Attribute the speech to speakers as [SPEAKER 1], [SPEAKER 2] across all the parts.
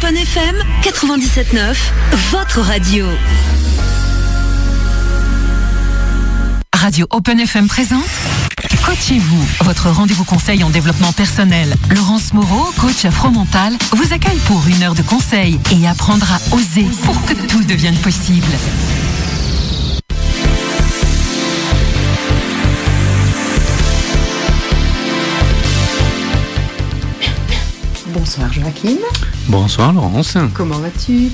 [SPEAKER 1] Open FM 97.9, votre radio.
[SPEAKER 2] Radio Open FM présente Coachez-vous, votre rendez-vous conseil en développement personnel. Laurence Moreau, coach afro-mental, vous accueille pour 1 heure de conseil et apprendra à oser pour que tout devienne possible.
[SPEAKER 3] Bonsoir Joachim.
[SPEAKER 4] Bonsoir Laurence.
[SPEAKER 3] Comment vas-tu?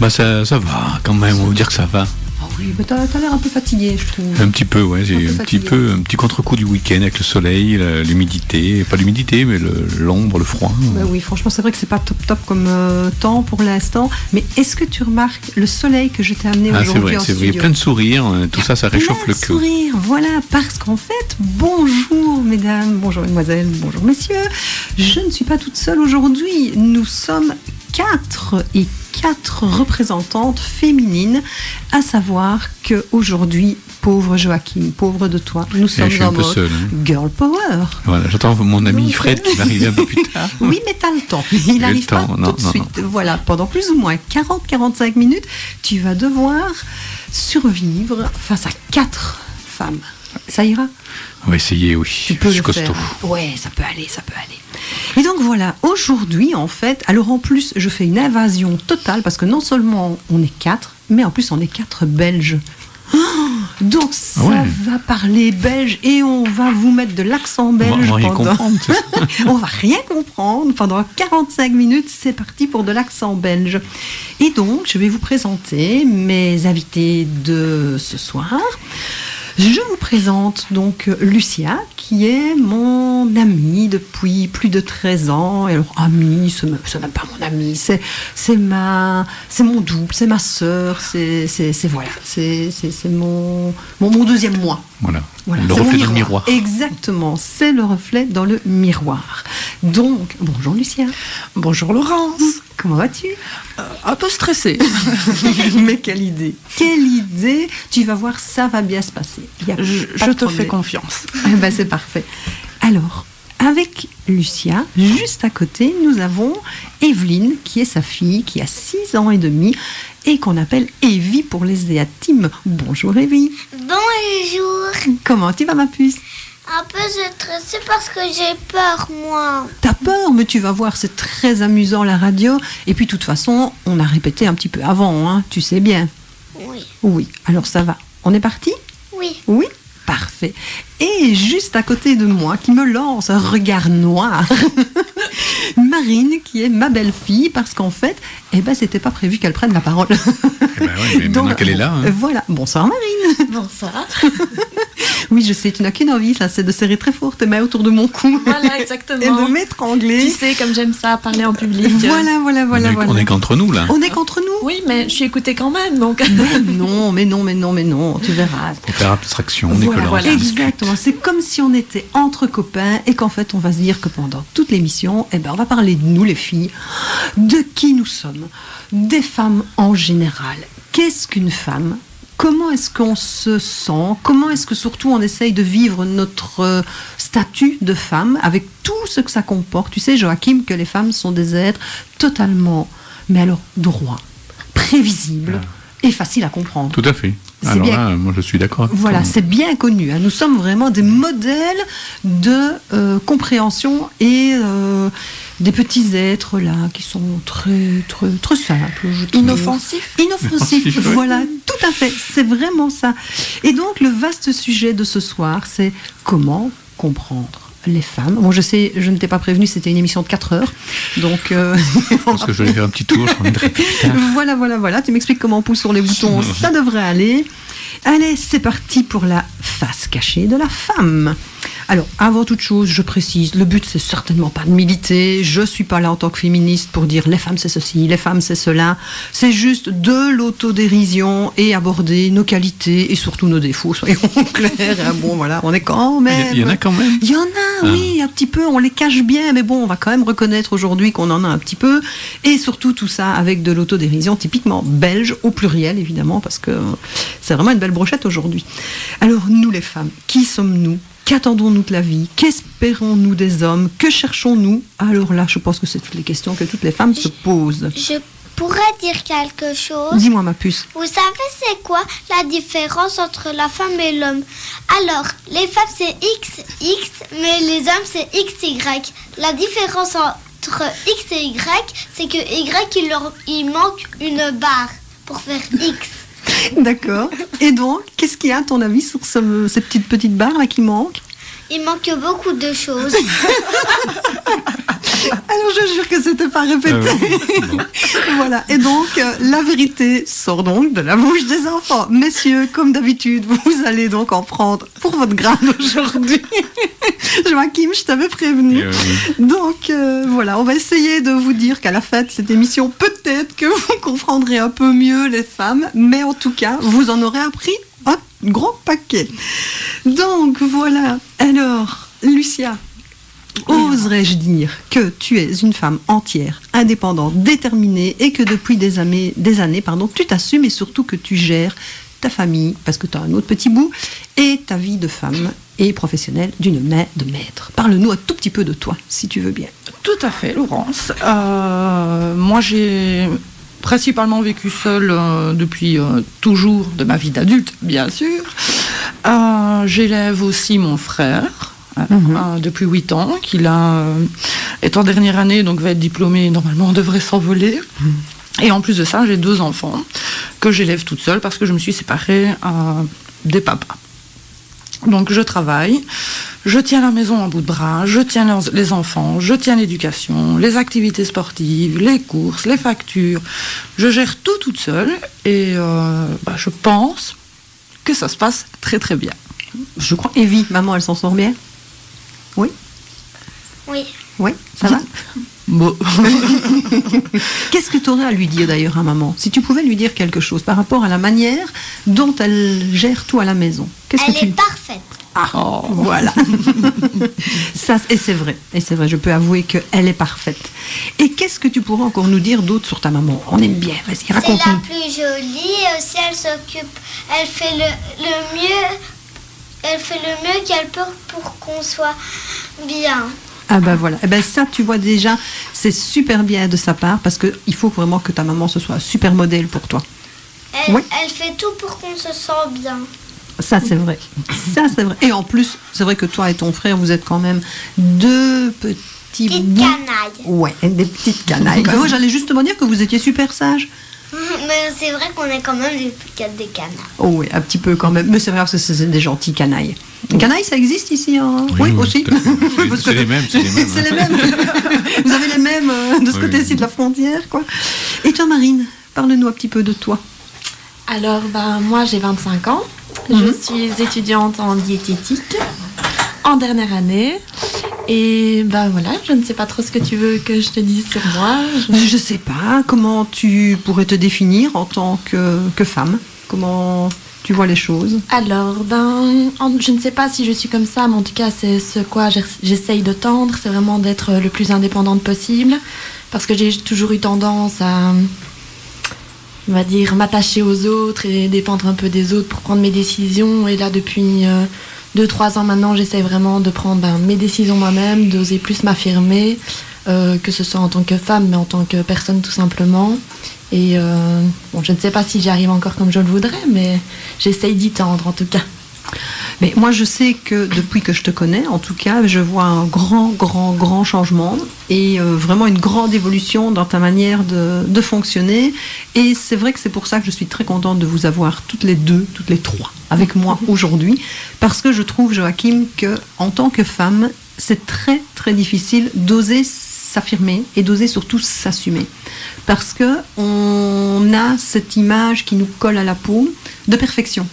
[SPEAKER 4] Ça va quand même, on va dire que ça va.
[SPEAKER 3] Oh oui, mais t'as l'air un peu fatigué, je trouve.
[SPEAKER 4] Un petit peu, ouais, j'ai un petit contre-coup du week-end avec le soleil, l'humidité, pas l'humidité, mais l'ombre, le froid.
[SPEAKER 3] Bah oui, franchement, c'est vrai que c'est pas top comme temps pour l'instant, mais est-ce que tu remarques le soleil que je t'ai amené aujourd'hui en studio?
[SPEAKER 4] C'est vrai, plein de sourires, tout ça réchauffe le cœur.
[SPEAKER 3] Plein de sourires, voilà, parce qu'en fait, bonjour mesdames, bonjour mesdemoiselles, bonjour messieurs, je ne suis pas toute seule aujourd'hui, nous sommes 4 représentantes féminines, à savoir qu'aujourd'hui, pauvre Joachim, pauvre de toi, nous sommes en mode girl power.
[SPEAKER 4] Voilà, j'attends mon ami Fred qui va arriver un peu plus tard.
[SPEAKER 3] Oui, mais t'as le temps. Il n'arrive pas tout de suite. Voilà, pendant plus ou moins 40-45 minutes, tu vas devoir survivre face à 4 femmes. Ça ira?
[SPEAKER 4] On va essayer, oui.
[SPEAKER 3] Tu peux
[SPEAKER 4] je suis
[SPEAKER 3] le
[SPEAKER 4] costaud.
[SPEAKER 3] faire. Ouais, ça peut aller. Et donc voilà, aujourd'hui en fait, alors en plus je fais une invasion totale parce que non seulement on est 4, mais en plus on est 4 Belges. Donc ça va parler belge et on va vous mettre de l'accent belge.
[SPEAKER 4] On va rien comprendre.
[SPEAKER 3] On va rien comprendre pendant 45 minutes. C'est parti pour de l'accent belge. Et donc je vais vous présenter mes invités de ce soir. Je vous présente donc Lucia, qui est mon amie depuis plus de 13 ans. Et alors, amie, c'est même pas mon amie, c'est mon double, c'est ma sœur, c'est mon deuxième moi.
[SPEAKER 4] Voilà. Le reflet dans le miroir.
[SPEAKER 3] Exactement, c'est le reflet dans le miroir. Donc, bonjour Lucia.
[SPEAKER 5] Bonjour Laurence.
[SPEAKER 3] Comment vas-tu?
[SPEAKER 5] Un peu stressée.
[SPEAKER 3] Mais quelle idée. Tu vas voir, ça va bien se passer.
[SPEAKER 5] Je te fais confiance.
[SPEAKER 3] C'est parfait. Alors, avec Lucia, juste à côté, nous avons Evelyne, qui est sa fille, qui a 6 ans et demi, et qu'on appelle Evie pour les intimes. Bonjour Evie.
[SPEAKER 6] Bonjour.
[SPEAKER 3] Comment tu vas ma puce?
[SPEAKER 6] Un peu stressée parce que j'ai peur, moi.
[SPEAKER 3] T'as peur, mais tu vas voir, c'est très amusant la radio. Et puis, de toute façon, on a répété un petit peu avant, hein, tu sais bien.
[SPEAKER 6] Oui.
[SPEAKER 3] Oui, alors ça va. On est parti?
[SPEAKER 6] Oui.
[SPEAKER 3] Oui, parfait. Et juste à côté de moi, qui me lance un regard noir, Marine, qui est ma belle-fille, parce qu'en fait, c'était pas prévu qu'elle prenne la parole.
[SPEAKER 4] Mais maintenant qu'elle est là. Hein.
[SPEAKER 3] Voilà. Bonsoir Marine.
[SPEAKER 6] Bonsoir.
[SPEAKER 3] Oui, je sais, tu n'as qu'une envie, ça, c'est de serrer très fort tes mains autour de mon cou.
[SPEAKER 5] Voilà, exactement.
[SPEAKER 3] Et de m'étrangler.
[SPEAKER 5] Tu sais, comme j'aime ça, parler en public.
[SPEAKER 3] Voilà.
[SPEAKER 4] On est qu'entre nous, là.
[SPEAKER 3] On est qu'entre nous.
[SPEAKER 5] Oui, mais je suis écoutée quand même, donc.
[SPEAKER 3] Mais non, tu verras.
[SPEAKER 4] Pour faire abstraction,
[SPEAKER 3] voilà, exactement. C'est comme si on était entre copains et qu'en fait, on va se dire que pendant toute l'émission, on va parler de nous, les filles, de qui nous sommes, des femmes en général. Qu'est-ce qu'une femme ? Comment est-ce qu'on se sent? Comment est-ce que surtout on essaye de vivre notre statut de femme avec tout ce que ça comporte? Tu sais, Joachim, que les femmes sont des êtres totalement, mais alors droits, prévisibles et faciles à comprendre.
[SPEAKER 4] Tout à fait. Alors là, moi je suis d'accord.
[SPEAKER 3] Voilà, c'est bien connu. Hein. Nous sommes vraiment des modèles de compréhension et des petits êtres là qui sont très simples.
[SPEAKER 5] Inoffensifs.
[SPEAKER 3] Inoffensifs, voilà, tout à fait. C'est vraiment ça. Et donc le vaste sujet de ce soir, c'est comment comprendre les femmes. Bon, je sais, je ne t'ai pas prévenu, c'était une émission de 4 heures. Donc,
[SPEAKER 4] parce que je vais faire un petit tour, je reviendrai plus tard.
[SPEAKER 3] Voilà. Tu m'expliques comment on pousse sur les boutons, ça devrait aller. Allez, c'est parti pour la face cachée de la femme. Alors, avant toute chose, je précise, le but, c'est certainement pas de militer. Je suis pas là en tant que féministe pour dire les femmes, c'est ceci, les femmes, c'est cela. C'est juste de l'autodérision et aborder nos qualités et surtout nos défauts, soyons clairs. Bon, voilà, on est quand même...
[SPEAKER 4] Il y en a quand même.
[SPEAKER 3] Il y en a, oui, un petit peu. On les cache bien, mais bon, on va quand même reconnaître aujourd'hui qu'on en a un petit peu. Et surtout, tout ça avec de l'autodérision typiquement belge, au pluriel, évidemment, parce que c'est vraiment une belle brochette aujourd'hui. Alors, nous, les femmes, qui sommes-nous ? Qu'attendons-nous de la vie? Qu'espérons-nous des hommes? Que cherchons-nous? Alors là, je pense que c'est toutes les questions que toutes les femmes se posent.
[SPEAKER 6] Je pourrais dire quelque chose.
[SPEAKER 3] Dis-moi, ma puce.
[SPEAKER 6] Vous savez c'est quoi la différence entre la femme et l'homme? Alors, les femmes c'est XX, mais les hommes c'est XY. La différence entre X et Y, c'est que Y, il manque une barre pour faire X.
[SPEAKER 3] D'accord. Et donc, qu'est-ce qu'il y a à ton avis sur ces petites barres là qui manquent?
[SPEAKER 6] Il manque beaucoup de choses.
[SPEAKER 3] Alors je jure que c'était pas répété. Voilà. Et donc la vérité sort donc de la bouche des enfants. Messieurs, comme d'habitude, vous allez donc en prendre pour votre grade aujourd'hui. Joachim, je t'avais prévenu. Donc voilà, on va essayer de vous dire qu'à la fin de cette émission, peut-être que vous comprendrez un peu mieux les femmes, mais en tout cas, vous en aurez appris un gros paquet. Donc voilà. Alors, Lucia, oserais-je dire que tu es une femme entière, indépendante, déterminée et que depuis des années, tu t'assumes et surtout que tu gères ta famille, parce que tu as un autre petit bout, et ta vie de femme et professionnelle d'une main de maître. Parle-nous un tout petit peu de toi, si tu veux bien.
[SPEAKER 7] Tout à fait, Laurence. Moi, j'ai principalement vécu seule depuis toujours de ma vie d'adulte, bien sûr. J'élève aussi mon frère. Depuis 8 ans, qu'il est en dernière année, donc va être diplômé, normalement on devrait s'envoler. Et en plus de ça, j'ai 2 enfants que j'élève toute seule parce que je me suis séparée des papas. Donc je travaille, je tiens la maison en bout de bras, je tiens les enfants, je tiens l'éducation, les activités sportives, les courses, les factures. Je gère tout toute seule et je pense que ça se passe très très bien.
[SPEAKER 3] Je crois. Evie, maman, elle s'en sort bien? Oui.
[SPEAKER 6] Oui.
[SPEAKER 3] Oui, ça va?
[SPEAKER 7] Bon.
[SPEAKER 3] Qu'est-ce que tu aurais à lui dire d'ailleurs à maman? Si tu pouvais lui dire quelque chose par rapport à la manière dont elle gère tout à la maison.
[SPEAKER 6] Elle est parfaite.
[SPEAKER 3] Ah, voilà. Ça, et c'est vrai, je peux avouer qu'elle est parfaite. Et qu'est-ce que tu pourrais encore nous dire d'autre sur ta maman? On aime bien, vas-y, raconte-nous.
[SPEAKER 6] C'est la plus jolie, et aussi elle s'occupe, elle fait le mieux. Elle fait le mieux qu'elle peut pour qu'on soit bien.
[SPEAKER 3] Ah ben voilà, et ben ça tu vois déjà, c'est super bien de sa part parce qu'il faut vraiment que ta maman ce soit un super modèle pour toi.
[SPEAKER 6] Elle fait tout pour qu'on se sente bien.
[SPEAKER 3] Ça c'est vrai, Et en plus, c'est vrai que toi et ton frère, vous êtes quand même 2 petites
[SPEAKER 6] canailles.
[SPEAKER 3] Ouais, des petites canailles. Ben moi j'allais justement dire que vous étiez super sages.
[SPEAKER 6] Mais c'est vrai qu'on est quand même des canailles.
[SPEAKER 3] Oh oui, un petit peu quand même. Mais c'est vrai que c'est des gentils canailles. Les canailles, ça existe ici hein? Oui, aussi.
[SPEAKER 4] C'est les mêmes.
[SPEAKER 3] C'est les mêmes. Vous avez les mêmes de ce côté-ci de la frontière, quoi. Et toi, Marine, parle-nous un petit peu de toi.
[SPEAKER 5] Alors, moi, j'ai 25 ans. Je suis étudiante en diététique, en dernière année. Et voilà, je ne sais pas trop ce que tu veux que je te dise sur moi.
[SPEAKER 3] Je sais pas, comment tu pourrais te définir en tant que femme? Comment tu vois les choses?
[SPEAKER 5] Alors, je ne sais pas si je suis comme ça, mais en tout cas, c'est ce quoi j'essaye de tendre, c'est vraiment d'être le plus indépendante possible, parce que j'ai toujours eu tendance à, on va dire, m'attacher aux autres et dépendre un peu des autres pour prendre mes décisions. Et là, depuis 2-3 ans maintenant, j'essaie vraiment de prendre mes décisions moi-même, d'oser plus m'affirmer, que ce soit en tant que femme, mais en tant que personne tout simplement. Et je ne sais pas si j'y arrive encore comme je le voudrais, mais j'essaye d'y tendre en tout cas.
[SPEAKER 3] Mais moi, je sais que depuis que je te connais, en tout cas, je vois un grand changement et vraiment une grande évolution dans ta manière de fonctionner. Et c'est vrai que c'est pour ça que je suis très contente de vous avoir toutes les 3 avec moi aujourd'hui, parce que je trouve, Joachim, que en tant que femme, c'est très très difficile d'oser s'affirmer et d'oser surtout s'assumer, parce que on a cette image qui nous colle à la peau de perfection.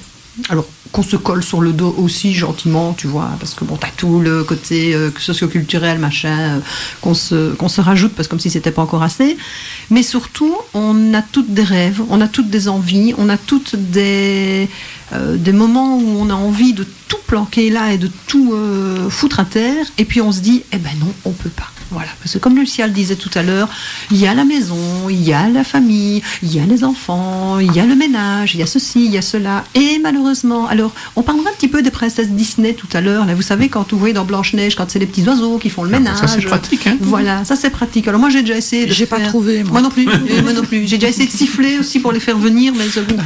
[SPEAKER 3] Alors qu'on se colle sur le dos aussi gentiment, tu vois, parce que t'as tout le côté socio-culturel, machin, qu'on se rajoute, parce que comme si c'était pas encore assez. Mais surtout, on a toutes des rêves, on a toutes des envies, on a toutes des moments où on a envie de tout planquer là et de tout foutre à terre, et puis on se dit, non, on peut pas. Voilà, parce que comme Lucia le disait tout à l'heure, il y a la maison, il y a la famille, il y a les enfants, il y a le ménage, il y a ceci, il y a cela. Et malheureusement, alors, on parlera un petit peu des princesses Disney tout à l'heure. Là, vous savez, quand vous voyez dans Blanche-Neige, quand c'est les petits oiseaux qui font le ménage.
[SPEAKER 4] Ça, c'est pratique, hein.
[SPEAKER 3] Voilà, ça, c'est pratique. Alors, moi, j'ai déjà essayé de
[SPEAKER 7] J'ai
[SPEAKER 3] faire...
[SPEAKER 7] pas trouvé, moi.
[SPEAKER 3] Moi non plus, moi non plus. J'ai déjà essayé de siffler aussi pour les faire venir, mais c'est bon.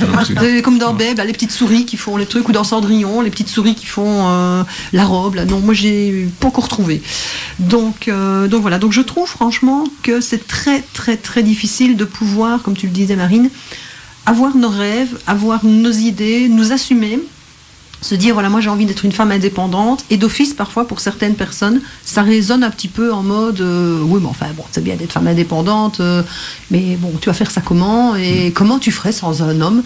[SPEAKER 3] Comme dans Babe, là, les petites souris qui font les trucs, ou dans Cendrillon, les petites souris qui font la robe. Là. Non, moi, j'ai pas encore trouvé. Donc voilà, donc je trouve franchement que c'est très très très difficile de pouvoir, comme tu le disais Marine, avoir nos rêves, avoir nos idées, nous assumer, se dire voilà moi j'ai envie d'être une femme indépendante, et d'office parfois pour certaines personnes ça résonne un petit peu en mode oui mais enfin bon c'est bien d'être femme indépendante, mais bon tu vas faire ça comment, et comment tu ferais sans un homme?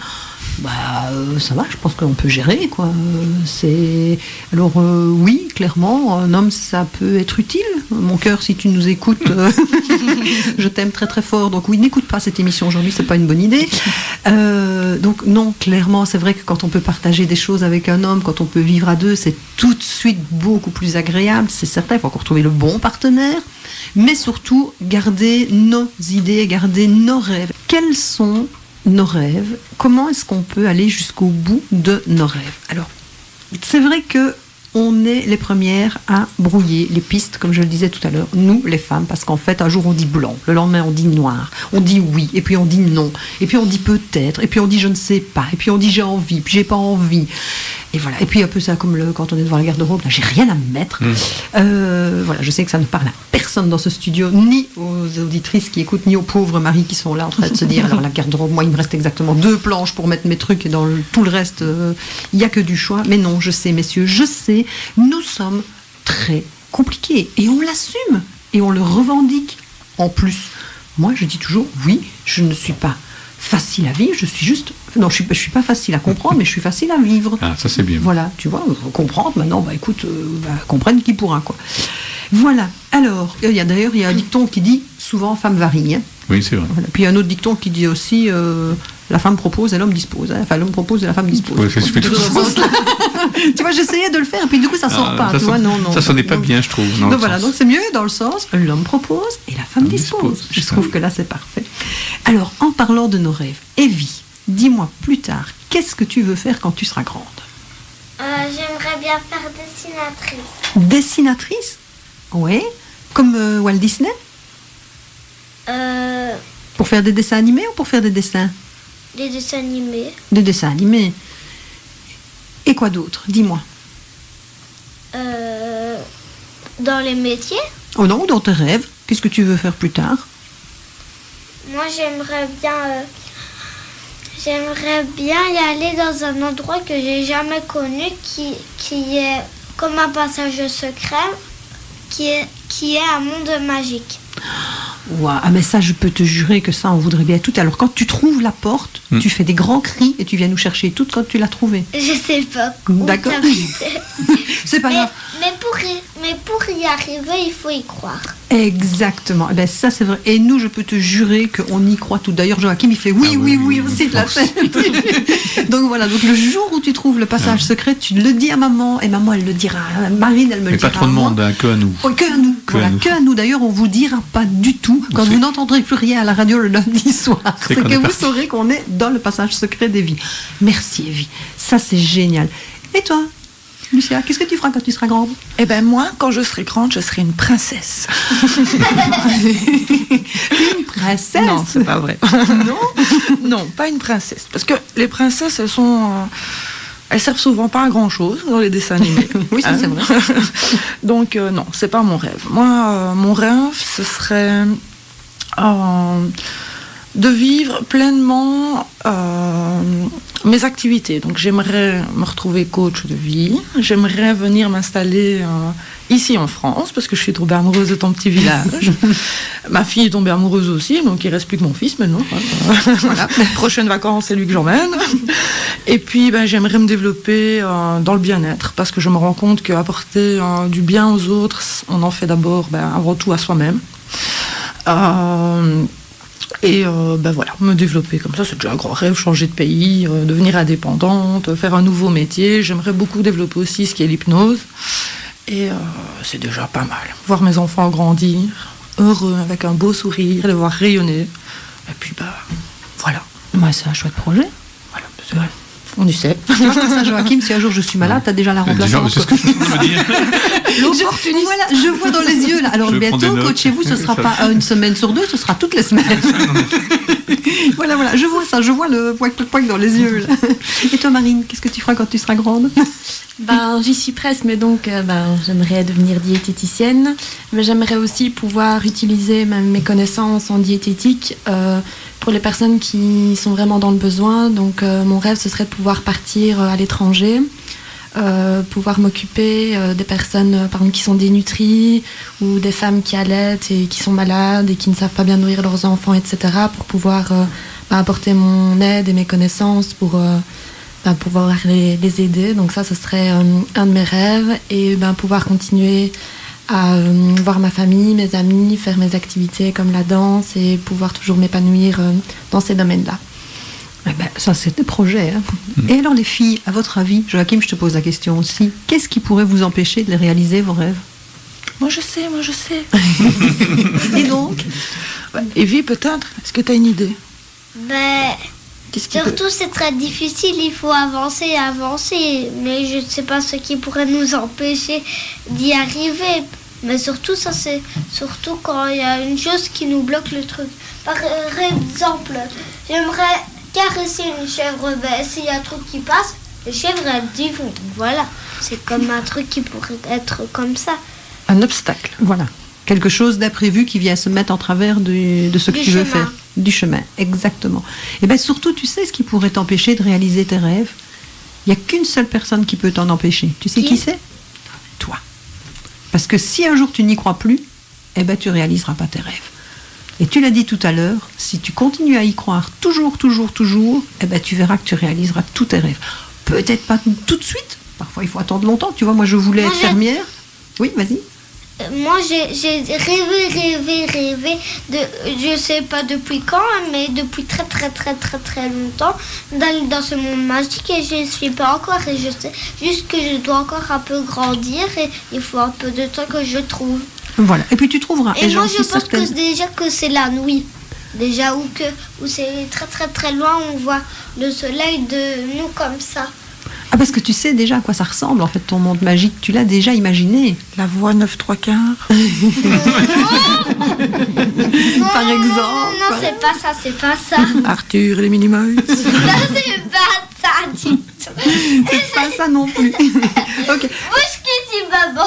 [SPEAKER 3] Ça va, je pense qu'on peut gérer quoi. Alors oui, clairement, un homme ça peut être utile. Mon cœur, si tu nous écoutes, je t'aime très très fort. Donc oui, n'écoute pas cette émission aujourd'hui, c'est pas une bonne idée. Donc non, clairement, c'est vrai que quand on peut partager des choses avec un homme, quand on peut vivre à deux, c'est tout de suite beaucoup plus agréable. C'est certain, il faut encore trouver le bon partenaire, mais surtout garder nos idées, garder nos rêves. Quels sont nos rêves? Comment est-ce qu'on peut aller jusqu'au bout de nos rêves? Alors, c'est vrai que on est les premières à brouiller les pistes, comme je le disais tout à l'heure, nous les femmes, parce qu'en fait un jour on dit blanc, le lendemain on dit noir, on dit oui, et puis on dit non, et puis on dit peut-être, et puis on dit je ne sais pas, et puis on dit j'ai envie, puis j'ai pas envie, et voilà. Et puis un peu ça comme quand on est devant la garde-robe, là j'ai rien à me mettre. Voilà, je sais que ça ne parle à personne dans ce studio, ni aux auditrices qui écoutent, ni aux pauvres maris qui sont là en train de se dire alors la garde-robe, moi il me reste exactement 2 planches pour mettre mes trucs, et dans tout le reste il n'y a que du choix. Mais non, je sais messieurs, je sais, nous sommes très compliqués et on l'assume et on le revendique. En plus, moi je dis toujours oui, je ne suis pas facile à vivre, je suis juste... Non, je suis pas facile à comprendre, mais je suis facile à vivre.
[SPEAKER 4] Ah, ça c'est bien.
[SPEAKER 3] Voilà, tu vois, comprendre maintenant, écoute, comprenne qui pourra, quoi. Voilà, alors, il y a un dicton qui dit souvent femme varie. Hein.
[SPEAKER 4] Oui, c'est vrai.
[SPEAKER 3] Voilà. Puis il y a un autre dicton qui dit aussi la femme propose et l'homme dispose. Hein. Enfin, l'homme propose et la femme dispose.
[SPEAKER 4] Oui, ça se fait tout ça.
[SPEAKER 3] Tu vois, j'essayais de le faire, et puis du coup, ça sort pas. Tu vois, non.
[SPEAKER 4] Ça sonnait pas bien, je trouve.
[SPEAKER 3] Donc voilà, donc c'est mieux dans le sens l'homme propose et la femme dispose. Je trouve que là, c'est parfait. Alors, en parlant de nos rêves, Evie, dis-moi plus tard, qu'est-ce que tu veux faire quand tu seras grande?
[SPEAKER 6] J'aimerais bien faire dessinatrice.
[SPEAKER 3] Dessinatrice? Oui. Comme Walt Disney? Pour faire des dessins animés ou pour faire des dessins?
[SPEAKER 6] Des dessins animés.
[SPEAKER 3] Des dessins animés. Et quoi d'autre? Dis-moi.
[SPEAKER 6] Dans les métiers?
[SPEAKER 3] Oh non, dans tes rêves. Qu'est-ce que tu veux faire plus tard?
[SPEAKER 6] Moi, j'aimerais bien y aller dans un endroit que j'ai jamais connu, qui est comme un passage secret, qui est un monde magique.
[SPEAKER 3] Wow. Ah mais ça, je peux te jurer que ça, on voudrait bien tout. Alors quand tu trouves la porte, tu fais des grands cris et tu viens nous chercher toutes quand tu l'as trouvée.
[SPEAKER 6] Je sais pas.
[SPEAKER 3] D'accord. C'est pas grave.
[SPEAKER 6] Mais pour y arriver, il faut y croire.
[SPEAKER 3] Exactement. Eh ben ça c'est vrai. Et nous, je peux te jurer qu'on y croit tout. D'ailleurs, Joachim, il fait oui aussi de la tête. Donc voilà. Donc le jour où tu trouves le passage secret, tu le dis à maman, et maman elle le dira. Marine, elle me le dira.
[SPEAKER 4] Mais pas trop de monde, hein, que à nous.
[SPEAKER 3] Oh, que à nous. Que à nous. D'ailleurs, on vous dira pas du tout quand vous n'entendrez plus rien à la radio le lundi soir. C'est que vous saurez qu'on est dans le passage secret d'Evie. Merci Evie. Ça c'est génial. Et toi, Lucia, qu'est-ce que tu feras quand tu seras grande?
[SPEAKER 7] Eh ben moi, quand je serai grande, je serai une princesse.
[SPEAKER 3] Une princesse?
[SPEAKER 7] Non, c'est pas vrai. Non, pas une princesse. Parce que les princesses, elles servent souvent pas à grand-chose dans les dessins animés.
[SPEAKER 3] Oui, ça c'est vrai.
[SPEAKER 7] Donc non, c'est pas mon rêve. Moi, mon rêve, ce serait de vivre pleinement mes activités. Donc j'aimerais me retrouver coach de vie, j'aimerais venir m'installer ici en France, parce que je suis tombée amoureuse de ton petit village. Ma fille est tombée amoureuse aussi, donc il ne reste plus que mon fils maintenant. Voilà. Prochaines vacances, c'est lui que j'emmène. Et puis j'aimerais me développer dans le bien-être, parce que je me rends compte qu'apporter du bien aux autres, on en fait d'abord avant tout à soi-même. Et voilà, me développer comme ça, c'est déjà un grand rêve, changer de pays, devenir indépendante, faire un nouveau métier. J'aimerais beaucoup développer aussi ce qui est l'hypnose. Et c'est déjà pas mal. Voir mes enfants grandir, heureux, avec un beau sourire, les voir rayonner. Et puis, voilà.
[SPEAKER 3] Ouais, c'est un chouette projet.
[SPEAKER 7] Voilà, c'est vrai. On y sait.
[SPEAKER 3] Tu vois, comme ça, Joachim, si un jour je suis malade, t'as déjà la remplaçante.
[SPEAKER 4] C'est ce que je veux dire.
[SPEAKER 3] L'opportuniste. Voilà, je vois dans les yeux là. Alors bientôt, coachez-vous, ce sera pas une semaine sur deux, ce sera toutes les semaines. Voilà, je vois ça, je vois le poic dans les yeux. Là. Et toi, Marine, qu'est-ce que tu feras quand tu seras grande?
[SPEAKER 5] J'y suis presque, mais donc j'aimerais devenir diététicienne. Mais j'aimerais aussi pouvoir utiliser mes connaissances en diététique pour les personnes qui sont vraiment dans le besoin. Donc mon rêve, ce serait de pouvoir partir à l'étranger, pouvoir m'occuper des personnes par exemple, qui sont dénutries ou des femmes qui allaitent et qui sont malades et qui ne savent pas bien nourrir leurs enfants, etc. pour pouvoir apporter mon aide et mes connaissances pour pouvoir les aider. Donc ça, ce serait un de mes rêves. Et pouvoir continuer à voir ma famille, mes amis, faire mes activités comme la danse et pouvoir toujours m'épanouir dans ces domaines-là.
[SPEAKER 3] Ça, c'est des projets. Hein. Et alors, les filles, à votre avis, Joachim, je te pose la question aussi, qu'est-ce qui pourrait vous empêcher de les réaliser, vos rêves?
[SPEAKER 7] Moi, je sais.
[SPEAKER 3] Et donc
[SPEAKER 7] Evie, peut-être, est-ce que tu as une idée?
[SPEAKER 6] Surtout, c'est très difficile, il faut avancer, mais je ne sais pas ce qui pourrait nous empêcher d'y arriver. Mais surtout, ça c'est surtout quand il y a une chose qui nous bloque le truc. Par exemple, j'aimerais caresser une chèvre, s'il y a un truc qui passe, les chèvres elles disent voilà, c'est comme un truc qui pourrait être comme ça.
[SPEAKER 7] Un obstacle.
[SPEAKER 3] Voilà. Quelque chose d'imprévu qui vient se mettre en travers de ce que tu veux faire. Du chemin, exactement. Et surtout, tu sais ce qui pourrait t'empêcher de réaliser tes rêves? Il n'y a qu'une seule personne qui peut t'en empêcher. Tu sais qui c'est? Toi. Parce que si un jour tu n'y crois plus, tu réaliseras pas tes rêves. Et tu l'as dit tout à l'heure, si tu continues à y croire toujours, tu verras que tu réaliseras tous tes rêves. Peut-être pas tout de suite. Parfois, il faut attendre longtemps. Tu vois, moi, je voulais être fermière. Oui, vas-y.
[SPEAKER 6] Moi, j'ai rêvé je sais pas depuis quand, mais depuis très longtemps, dans ce monde magique, et je ne suis pas encore, et je sais juste que je dois encore un peu grandir, et il faut un peu de temps que je trouve.
[SPEAKER 3] Voilà, et puis tu trouveras.
[SPEAKER 6] Et moi, je pense que déjà que c'est la nuit. Déjà, où c'est très loin, on voit le soleil de nous comme ça.
[SPEAKER 3] Ah, parce que tu sais déjà à quoi ça ressemble, en fait, ton monde magique. Tu l'as déjà imaginé.
[SPEAKER 7] La voie 9/3.
[SPEAKER 3] Par exemple.
[SPEAKER 6] Non, c'est pas ça.
[SPEAKER 7] Arthur et les Minimoys.
[SPEAKER 6] Non, c'est pas ça du tout.
[SPEAKER 3] C'est pas ça non plus. Ok.
[SPEAKER 6] Maman.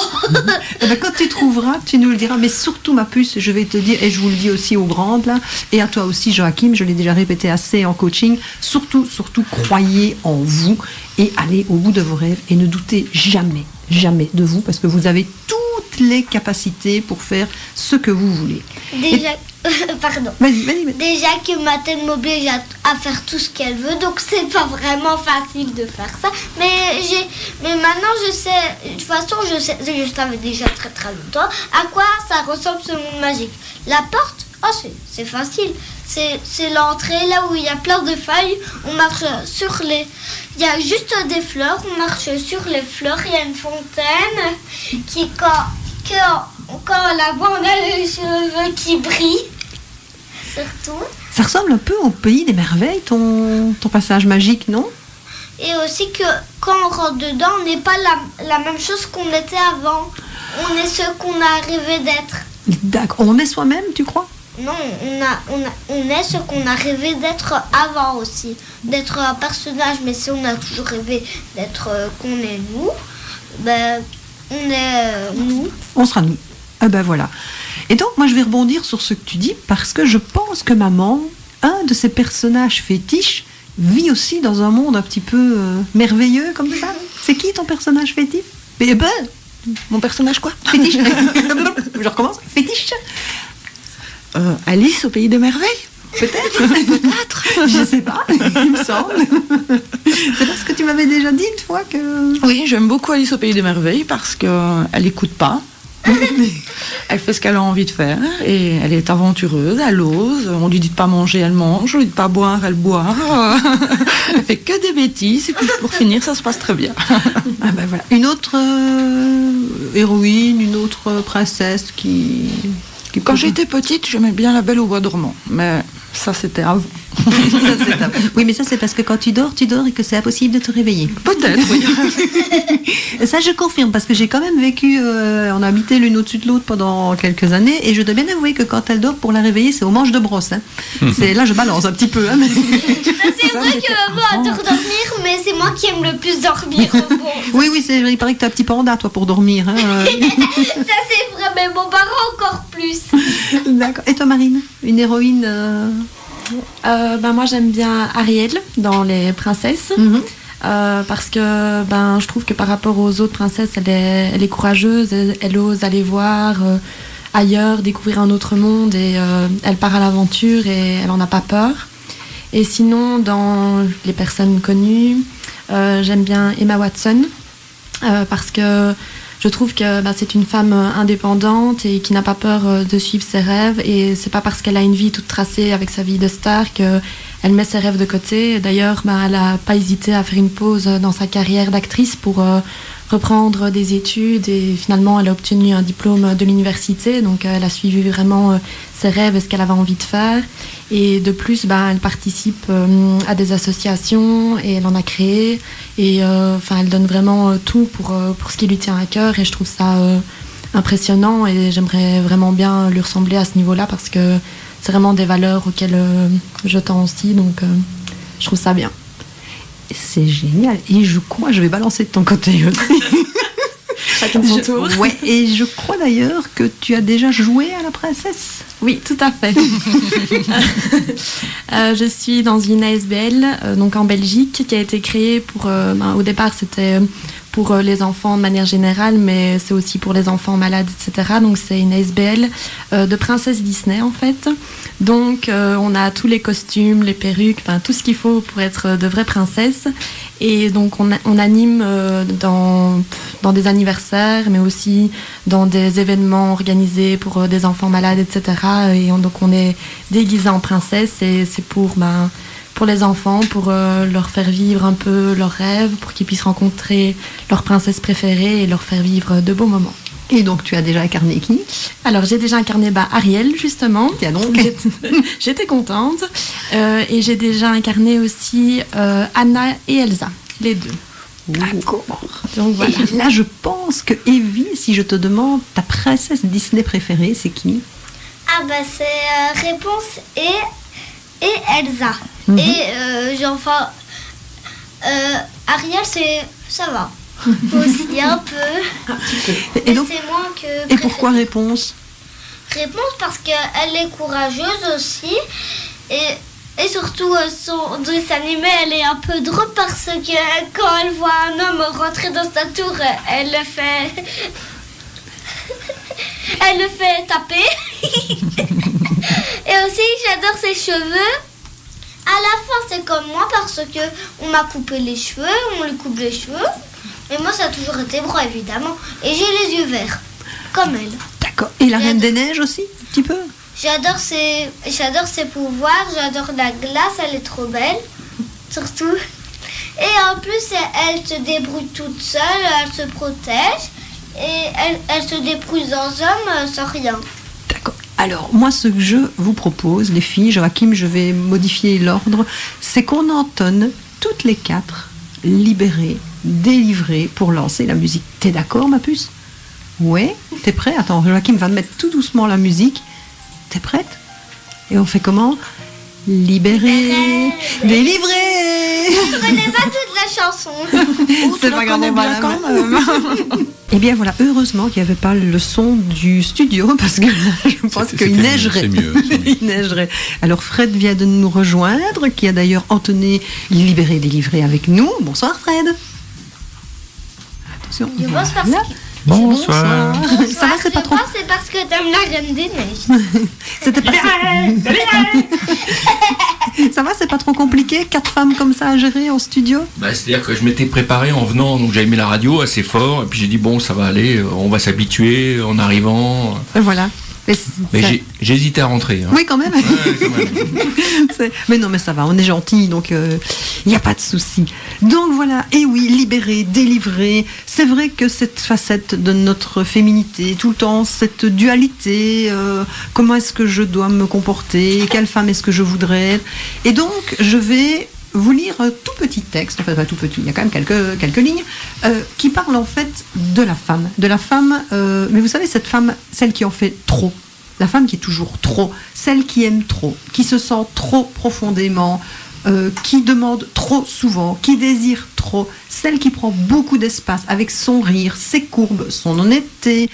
[SPEAKER 3] Quand tu trouveras, tu nous le diras. Mais surtout, ma puce, je vais te dire, et je vous le dis aussi aux grandes, là, et à toi aussi, Joachim, je l'ai déjà répété assez en coaching, surtout, croyez en vous et allez au bout de vos rêves et ne doutez jamais de vous, parce que vous avez toutes les capacités pour faire ce que vous voulez.
[SPEAKER 6] Déjà, pardon.
[SPEAKER 3] Vas-y.
[SPEAKER 6] Déjà que ma tête m'oblige à faire tout ce qu'elle veut, donc c'est pas vraiment facile de faire ça. Mais maintenant je sais, de toute façon je savais déjà très longtemps à quoi ça ressemble ce monde magique. La porte, c'est facile. C'est l'entrée là où il y a plein de feuilles. On marche sur les. Il y a juste des fleurs. On marche sur les fleurs. Il y a une fontaine qui quand on la voit, on a les cheveux qui brillent. Surtout.
[SPEAKER 3] Ça ressemble un peu au pays des merveilles, ton passage magique, non?
[SPEAKER 6] Et aussi que quand on rentre dedans, on n'est pas la même chose qu'on était avant. On est ce qu'on a rêvé d'être.
[SPEAKER 3] D'accord. On est soi-même, tu crois?
[SPEAKER 6] Non, on est ce qu'on a rêvé d'être avant aussi. D'être un personnage, mais si on a toujours rêvé d'être qu'on est nous, on est nous.
[SPEAKER 3] On sera nous. Voilà. Et donc, moi, je vais rebondir sur ce que tu dis, parce que je pense que maman, un de ses personnages fétiches, vit aussi dans un monde un petit peu merveilleux comme ça. C'est qui ton personnage fétiche?
[SPEAKER 7] Mon personnage quoi?
[SPEAKER 3] Fétiche. Je recommence. Fétiche.
[SPEAKER 7] Alice au pays des merveilles?
[SPEAKER 3] Peut-être. Je sais pas, il me semble. C'est parce que tu m'avais déjà dit une fois que...
[SPEAKER 7] Oui, j'aime beaucoup Alice au pays des merveilles parce qu'elle n'écoute pas. Elle fait ce qu'elle a envie de faire et elle est aventureuse, elle ose. On lui dit de pas manger, elle mange. On lui dit de pas boire, elle boit. Elle fait que des bêtises et puis pour finir, ça se passe très bien.
[SPEAKER 3] Ah ben voilà. Une autre héroïne, une autre princesse qui
[SPEAKER 7] Quand j'étais petite, j'aimais bien La Belle au bois dormant, mais ça c'était avant.
[SPEAKER 3] Oui, mais ça c'est parce que quand tu dors et que c'est impossible de te réveiller.
[SPEAKER 7] Peut-être, oui.
[SPEAKER 3] Ça je confirme parce que j'ai quand même vécu, on a habité l'une au-dessus de l'autre pendant quelques années et je dois bien avouer que quand elle dort, pour la réveiller, c'est au manche de brosse. Hein. Là je balance un petit peu. Hein, mais...
[SPEAKER 6] C'est vrai que maman adore dormir, mais c'est moi qui aime le plus dormir. Bon.
[SPEAKER 3] Oui, il paraît que tu as un petit panda toi pour dormir. Hein.
[SPEAKER 6] Ça c'est vrai, mais mon parent encore plus.
[SPEAKER 3] D'accord. Et toi Marine, une héroïne
[SPEAKER 5] Moi j'aime bien Ariel dans Les Princesses. Parce que je trouve que par rapport aux autres princesses, elle est courageuse, elle ose aller voir ailleurs, découvrir un autre monde et elle part à l'aventure et elle n'en a pas peur. Et sinon, dans les personnes connues, j'aime bien Emma Watson parce que je trouve que c'est une femme indépendante et qui n'a pas peur de suivre ses rêves. Et c'est pas parce qu'elle a une vie toute tracée avec sa vie de star qu'elle met ses rêves de côté. D'ailleurs, elle n'a pas hésité à faire une pause dans sa carrière d'actrice pour reprendre des études. Et finalement, elle a obtenu un diplôme de l'université. Donc, elle a suivi vraiment ses rêves et ce qu'elle avait envie de faire. Et de plus, elle participe à des associations et elle en a créé. Et elle donne vraiment tout pour ce qui lui tient à cœur. Et je trouve ça impressionnant. Et j'aimerais vraiment bien lui ressembler à ce niveau-là parce que c'est vraiment des valeurs auxquelles je tends aussi. Donc, je trouve ça bien.
[SPEAKER 3] C'est génial. Et je crois, je vais balancer de ton côté aussi.
[SPEAKER 5] Chacun son tour.
[SPEAKER 3] Ouais, et je crois d'ailleurs que tu as déjà joué à la princesse.
[SPEAKER 5] Oui, tout à fait. Je suis dans une ASBL, donc en Belgique, qui a été créée pour... au départ, c'était pour les enfants de manière générale, mais c'est aussi pour les enfants malades, etc. Donc c'est une ASBL de princesse Disney, en fait. Donc on a tous les costumes, les perruques, tout ce qu'il faut pour être de vraies princesses. Et donc on anime dans des anniversaires, mais aussi dans des événements organisés pour des enfants malades, etc. Et donc on est déguisés en princesse et c'est pour les enfants, pour leur faire vivre un peu leurs rêves, pour qu'ils puissent rencontrer leur princesse préférée et leur faire vivre de beaux moments.
[SPEAKER 3] Et donc tu as déjà incarné qui ?
[SPEAKER 5] Alors j'ai déjà incarné Ariel justement.
[SPEAKER 3] Tiens donc.
[SPEAKER 5] J'étais contente. Et j'ai déjà incarné aussi Anna et Elsa, les deux.
[SPEAKER 3] D'accord.
[SPEAKER 5] Donc voilà.
[SPEAKER 3] Et là je pense que Evie, si je te demande ta princesse Disney préférée, c'est qui ?
[SPEAKER 6] C'est Réponse et Elsa. Et Ariel, ça va. Aussi un peu. Mais donc, c'est moins que...
[SPEAKER 3] Et pourquoi Réponse ?
[SPEAKER 6] Réponse parce qu'elle est courageuse aussi. Et surtout, son dessin animé, elle est un peu drôle parce que quand elle voit un homme rentrer dans sa tour, elle le fait... elle le fait taper. Et aussi, j'adore ses cheveux. À la fin, c'est comme moi parce que on m'a coupé les cheveux, on lui coupe les cheveux. Et moi, ça a toujours été brun, évidemment. Et j'ai les yeux verts, comme elle.
[SPEAKER 3] D'accord. Et la Reine des Neiges aussi, un petit peu ?
[SPEAKER 6] J'adore ses pouvoirs, j'adore la glace, elle est trop belle, surtout. Et en plus, elle se débrouille toute seule, elle se protège. Et elle se débrouille dans hommes sans rien.
[SPEAKER 3] D'accord. Alors, moi, ce que je vous propose, les filles, Joachim, je vais modifier l'ordre, c'est qu'on entonne toutes les quatre, libérées, délivrées, pour lancer la musique. T'es d'accord, ma puce ? Ouais ? T'es prêt ? Attends, Joachim va mettre tout doucement la musique. T'es prête ? Et on fait comment ? Libérée, délivrée.
[SPEAKER 6] Je connais pas toute la chanson.
[SPEAKER 3] C'est pas grave,
[SPEAKER 7] quand même.
[SPEAKER 3] Eh bien voilà, heureusement qu'il n'y avait pas le son du studio parce que je pense qu'il neigerait.
[SPEAKER 4] C'est mieux.
[SPEAKER 3] Il neigerait. Alors Fred vient de nous rejoindre, qui a d'ailleurs entonné Libéré, délivré avec nous. Bonsoir Fred. Attention.
[SPEAKER 6] Bonsoir.
[SPEAKER 3] Voilà.
[SPEAKER 4] Bonsoir.
[SPEAKER 3] Ça va, c'est pas trop.
[SPEAKER 6] C'est parce que t'aimes la Reine des Neiges.
[SPEAKER 3] C'était pas. Ça va, c'est pas trop trop compliqué, 4 femmes comme ça à gérer en studio?
[SPEAKER 8] C'est-à-dire que je m'étais préparé en venant, donc j'avais mis la radio assez fort, et puis j'ai dit bon, ça va aller, on va s'habituer en arrivant.
[SPEAKER 3] Voilà.
[SPEAKER 8] Mais j'ai hésité à rentrer. Hein.
[SPEAKER 3] Oui, quand même.
[SPEAKER 8] Ouais, quand même.
[SPEAKER 3] Mais non, mais ça va, on est gentil, donc il n'y a pas de souci. Donc voilà, et oui, libérer, délivrer. C'est vrai que cette facette de notre féminité, tout le temps, cette dualité, comment est-ce que je dois me comporter, quelle femme est-ce que je voudrais être. Et donc, je vais vous lire un tout petit texte, enfin pas tout petit, il y a quand même quelques lignes, qui parlent en fait de la femme. Mais vous savez, cette femme, celle qui en fait trop, la femme qui est toujours trop, celle qui aime trop, qui se sent trop profondément, qui demande trop souvent, qui désire trop, celle qui prend beaucoup d'espace avec son rire, ses courbes, son honnêteté,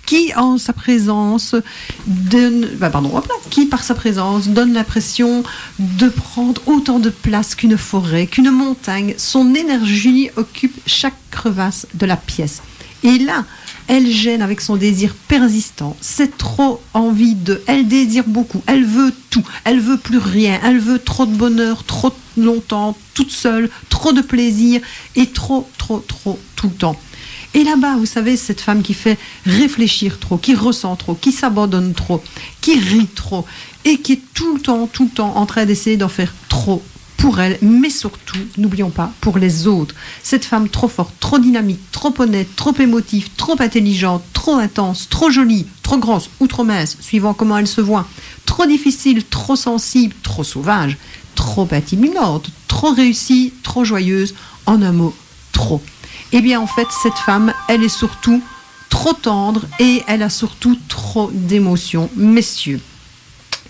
[SPEAKER 3] qui en sa présence qui par sa présence donne l'impression de prendre autant de place qu'une forêt, qu'une montagne. Son énergie occupe chaque crevasse de la pièce. Et là, elle gêne avec son désir persistant. C'est trop envie de. Elle désire beaucoup. Elle veut tout. Elle veut plus rien. Elle veut trop de bonheur, trop longtemps, toute seule, trop de plaisir et trop tout le temps. Et là-bas, vous savez, cette femme qui fait réfléchir trop, qui ressent trop, qui s'abandonne trop, qui rit trop, et qui est tout le temps en train d'essayer d'en faire trop pour elle, mais surtout, n'oublions pas, pour les autres. Cette femme trop forte, trop dynamique, trop honnête, trop émotive, trop intelligente, trop intense, trop jolie, trop grosse ou trop mince, suivant comment elle se voit, trop difficile, trop sensible, trop sauvage, trop intimidante, trop réussie, trop joyeuse, en un mot, trop. Eh bien, en fait, cette femme, elle est surtout trop tendre et elle a surtout trop d'émotions, messieurs.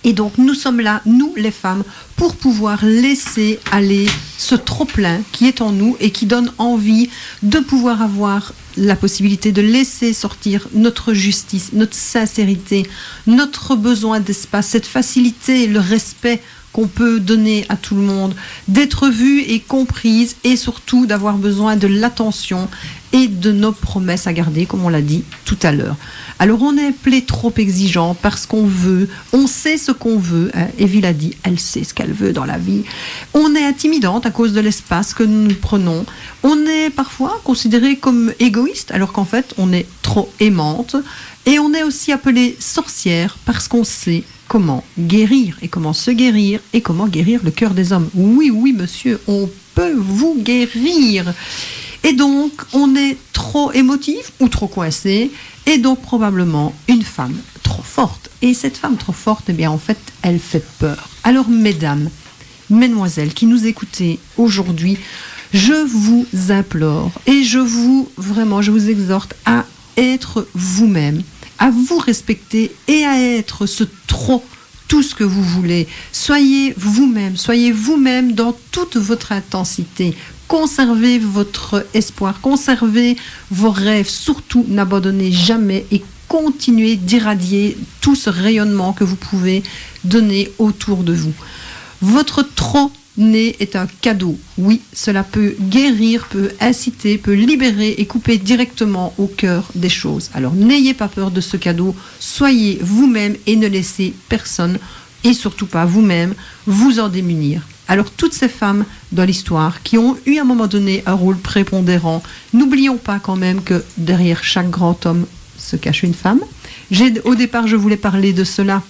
[SPEAKER 3] Et donc, nous sommes là, nous, les femmes, pour pouvoir laisser aller ce trop-plein qui est en nous et qui donne envie de pouvoir avoir la possibilité de laisser sortir notre justice, notre sincérité, notre besoin d'espace, cette facilité et le respect qu'on peut donner à tout le monde, d'être vue et comprise et surtout d'avoir besoin de l'attention et de nos promesses à garder, comme on l'a dit tout à l'heure. Alors on est appelé trop exigeant parce qu'on veut, on sait ce qu'on veut, hein, Evie l'a dit, elle sait ce qu'elle veut dans la vie. On est intimidante à cause de l'espace que nous prenons. On est parfois considéré comme égoïste alors qu'en fait on est trop aimante. Et on est aussi appelé sorcière parce qu'on sait comment guérir et comment se guérir et comment guérir le cœur des hommes. Oui, monsieur, on peut vous guérir. Et donc, on est trop émotif ou trop coincé et donc probablement une femme trop forte. Et cette femme trop forte, eh bien, en fait, elle fait peur. Alors, mesdames, mesdemoiselles qui nous écoutez aujourd'hui, je vous implore et je vous exhorte à être vous-même, à vous respecter et à être ce trop, tout ce que vous voulez. Soyez vous-même dans toute votre intensité. Conservez votre espoir, conservez vos rêves, surtout n'abandonnez jamais et continuez d'irradier tout ce rayonnement que vous pouvez donner autour de vous. Votre trop né est un cadeau. Oui, cela peut guérir, peut inciter, peut libérer et couper directement au cœur des choses. Alors n'ayez pas peur de ce cadeau, soyez vous-même et ne laissez personne, et surtout pas vous-même, vous en démunir. Alors toutes ces femmes dans l'histoire qui ont eu à un moment donné un rôle prépondérant, n'oublions pas quand même que derrière chaque grand homme se cache une femme. Au départ, je voulais parler de cela.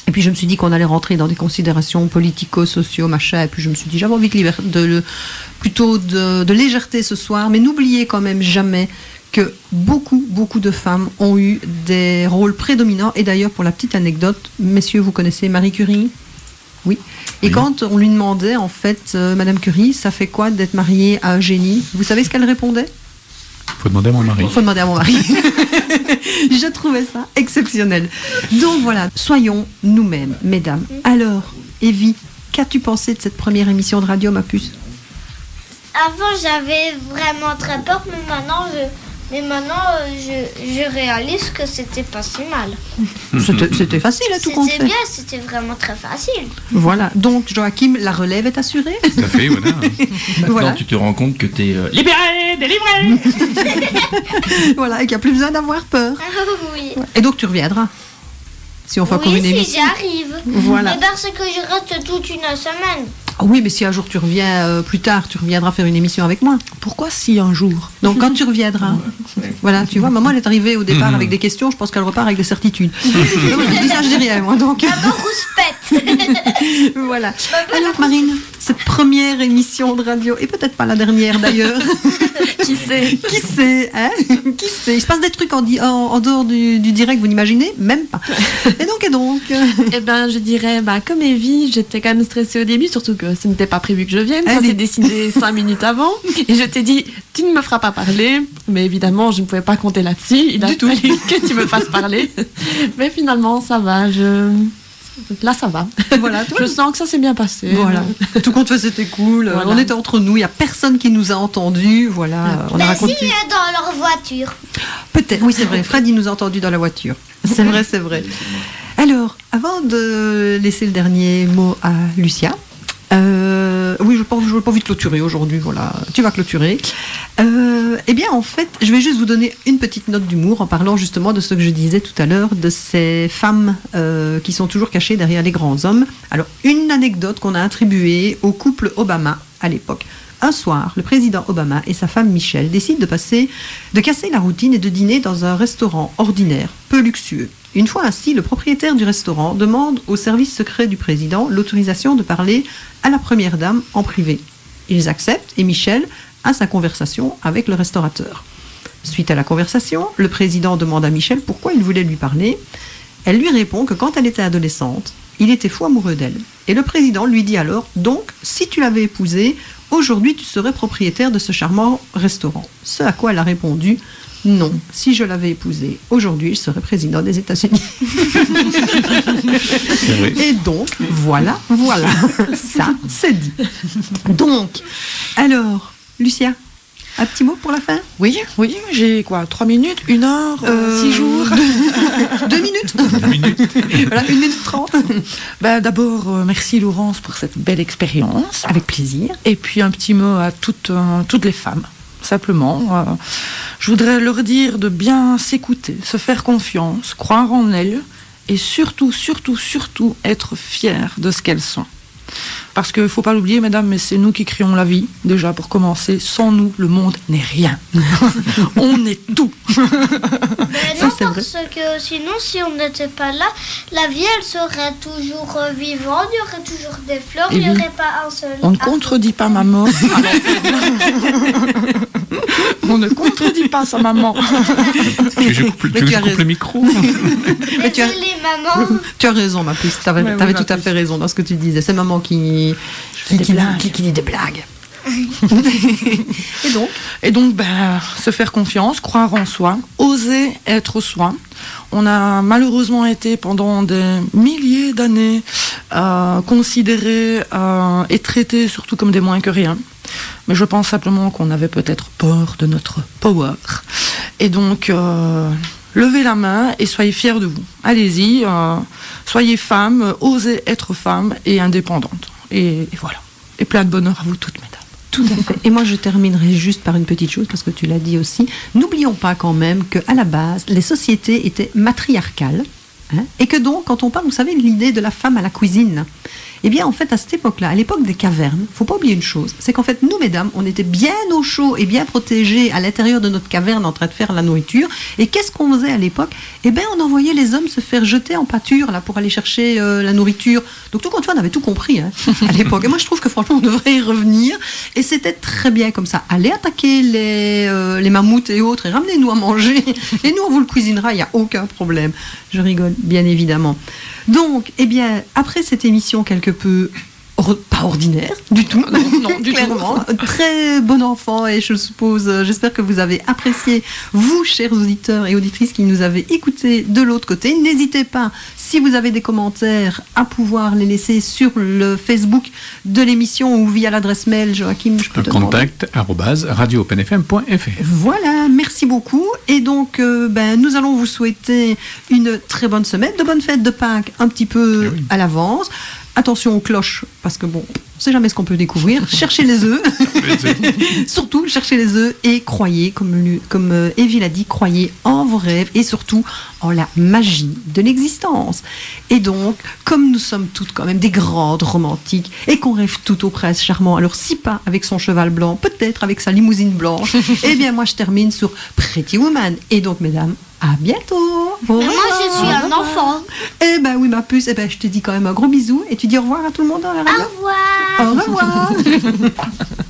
[SPEAKER 3] Et puis je me suis dit qu'on allait rentrer dans des considérations politico-socio, machin. Et puis je me suis dit, j'avais envie de légèreté ce soir. Mais n'oubliez quand même jamais que beaucoup de femmes ont eu des rôles prédominants. Et d'ailleurs, pour la petite anecdote, messieurs, vous connaissez Marie Curie ? Oui. Et oui. Quand on lui demandait, en fait, Madame Curie, ça fait quoi d'être mariée à un génie ? Vous savez ce qu'elle répondait ?
[SPEAKER 4] Faut demander à mon mari.
[SPEAKER 3] Faut demander à mon mari. Je trouvais ça exceptionnel. Donc voilà, soyons nous-mêmes, mesdames. Alors, Evie, qu'as-tu pensé de cette première émission de radio, ma puce ?
[SPEAKER 6] Avant, j'avais vraiment très peur, mais maintenant, je réalise que c'était pas si mal.
[SPEAKER 3] C'était facile à tout compte fait.
[SPEAKER 6] C'était bien, c'était vraiment très facile.
[SPEAKER 3] Voilà, donc Joachim, la relève est assurée.
[SPEAKER 4] Tout à fait, voilà.
[SPEAKER 8] Maintenant, voilà. Tu te rends compte que t'es libéré, délivré.
[SPEAKER 3] Voilà, et qu'il n'y a plus besoin d'avoir peur.
[SPEAKER 6] Oui.
[SPEAKER 3] Et donc tu reviendras. si on fait encore une
[SPEAKER 6] Oui, si
[SPEAKER 3] émission.
[SPEAKER 6] j'arrive.
[SPEAKER 3] Voilà.
[SPEAKER 6] Mais parce que je reste toute une semaine.
[SPEAKER 3] Ah oui, mais si un jour tu reviens plus tard, tu reviendras faire une émission avec moi.
[SPEAKER 7] Pourquoi si un jour?
[SPEAKER 3] Donc quand tu reviendras, voilà, tu vois, maman elle est arrivée au départ avec des questions, je pense qu'elle repart avec des certitudes. Je dis ça, je dis rien moi, donc.
[SPEAKER 6] Maman rouspète.
[SPEAKER 3] Voilà. Alors Marine, cette première émission de radio, et peut-être pas la dernière d'ailleurs.
[SPEAKER 5] Qui sait?
[SPEAKER 3] Qui sait, hein? Qui sait? Il se passe des trucs en dehors du direct, vous n'imaginez même pas. Et donc
[SPEAKER 5] Eh ben, je dirais, comme Evie, j'étais quand même stressée au début, surtout que ce n'était pas prévu que je vienne. Ça s'est décidé 5 minutes avant. Et je t'ai dit, tu ne me feras pas parler. Mais évidemment, je ne pouvais pas compter là-dessus. Il a fallu que tu me fasses parler. Mais finalement, ça va. Là, ça va.
[SPEAKER 3] Voilà,
[SPEAKER 5] je sens que ça s'est bien passé.
[SPEAKER 3] Voilà. Tout compte fait, c'était cool.
[SPEAKER 5] Voilà.
[SPEAKER 3] On était entre nous. Il n'y a personne qui nous a entendus. Voilà. On a raconté.
[SPEAKER 6] Si, dans leur voiture.
[SPEAKER 3] Peut-être. Oui, c'est vrai. Fred, il nous a entendus dans la voiture. C'est vrai, c'est vrai. Alors, avant de laisser le dernier mot à Lucia. Oui, je n'ai pas envie de clôturer aujourd'hui, voilà. Tu vas clôturer. Eh bien, en fait, je vais juste vous donner une petite note d'humour en parlant justement de ce que je disais tout à l'heure, de ces femmes qui sont toujours cachées derrière les grands hommes. Alors, une anecdote qu'on a attribuée au couple Obama à l'époque. Un soir, le président Obama et sa femme Michelle décident de casser la routine et de dîner dans un restaurant ordinaire, peu luxueux. Une fois ainsi, le propriétaire du restaurant demande au service secret du président l'autorisation de parler à la première dame en privé. Ils acceptent et Michelle a sa conversation avec le restaurateur. Suite à la conversation, le président demande à Michelle pourquoi il voulait lui parler. Elle lui répond que quand elle était adolescente, il était fou amoureux d'elle. Et le président lui dit alors, donc, si tu l'avais épousée, aujourd'hui tu serais propriétaire de ce charmant restaurant. Ce à quoi elle a répondu, non, si je l'avais épousée, aujourd'hui, je serais président des États-Unis. Et donc, voilà, ça, c'est dit. Donc, alors, Lucia, un petit mot pour la fin?
[SPEAKER 7] Oui, j'ai 3 minutes, 1 heure, 6 jours
[SPEAKER 3] 2 minutes. Voilà, 1 minute 30.
[SPEAKER 7] D'abord, merci Laurence pour cette belle expérience.
[SPEAKER 3] Avec plaisir.
[SPEAKER 7] Et puis un petit mot à toutes les femmes. Simplement, je voudrais leur dire de bien s'écouter, se faire confiance, croire en elles et surtout être fières de ce qu'elles sont. Parce qu'il ne faut pas l'oublier, mesdames, mais c'est nous qui créons la vie, déjà pour commencer. Sans nous, le monde n'est rien. On est tout.
[SPEAKER 6] Mais non, parce que sinon, si on n'était pas là, la vie, elle serait toujours vivante, il y aurait toujours des fleurs, il n'y aurait pas un seul...
[SPEAKER 7] On ne contredit pas maman. On ne contredit pas sa maman.
[SPEAKER 4] Tu coupes le micro.
[SPEAKER 6] Mais tu as... les mamans.
[SPEAKER 3] Tu as raison, ma puce. Tu avais tout à fait raison dans ce que tu disais. C'est maman qui dit des blagues. Et donc, se faire confiance, croire en soi, oser être soi. On a malheureusement été pendant des milliers d'années considérés et traités surtout comme des moins que rien. Mais je pense simplement qu'on avait peut-être peur de notre power. Et donc, levez la main et soyez fiers de vous. Allez-y, soyez femme, osez être femme et indépendante. Et voilà. Et plein de bonheur à vous toutes, mesdames. Tout à fait. Et moi, je terminerai juste par une petite chose, parce que tu l'as dit aussi. N'oublions pas quand même qu'à la base, les sociétés étaient matriarcales. Et que donc, quand on parle, vous savez, de l'idée de la femme à la cuisine, eh bien, en fait, à cette époque-là, à l'époque des cavernes, faut pas oublier une chose, c'est qu'en fait, nous, mesdames, on était bien au chaud et bien protégées à l'intérieur de notre caverne en train de faire la nourriture. Et qu'est-ce qu'on faisait à l'époque? Eh bien, on envoyait les hommes se faire jeter en pâture, là, pour aller chercher la nourriture. Donc, tout compte fait, on avait tout compris, à l'époque. Et moi, je trouve que franchement, on devrait y revenir. Et c'était très bien comme ça. Allez attaquer les mammouths et autres et ramenez-nous à manger. Et nous, on vous le cuisinera, il n'y a aucun problème. Je rigole, bien évidemment. Donc, eh bien, après cette émission quelque peu pas ordinaire du tout, non, du clairement, tout. Très bon enfant, et je suppose, j'espère que vous avez apprécié, vous, chers auditeurs et auditrices qui nous avez écoutés de l'autre côté. N'hésitez pas, si vous avez des commentaires, à pouvoir les laisser sur le Facebook de l'émission ou via l'adresse mail. Joachim, je peux te
[SPEAKER 4] contact@radioopenfm.fr.
[SPEAKER 3] Voilà, merci beaucoup. Et donc, nous allons vous souhaiter une très bonne semaine, de bonnes fêtes de Pâques un petit peu à l'avance. Attention aux cloches, parce que bon, On ne sait jamais ce qu'on peut découvrir. Cherchez les œufs. Surtout, cherchez les œufs et croyez, comme Evie l'a dit, croyez en vos rêves et surtout en la magie de l'existence. Et donc, comme nous sommes toutes quand même des grandes romantiques et qu'on rêve tout au prince charmant, alors si pas avec son cheval blanc, peut-être avec sa limousine blanche, eh bien moi je termine sur Pretty Woman. Et donc, mesdames, à bientôt.
[SPEAKER 6] Mais moi, je suis un enfant.
[SPEAKER 3] Eh ben oui, ma puce, je te dis quand même un gros bisou et tu dis au revoir à tout le monde dans la radio.
[SPEAKER 6] Au revoir.
[SPEAKER 3] Au revoir.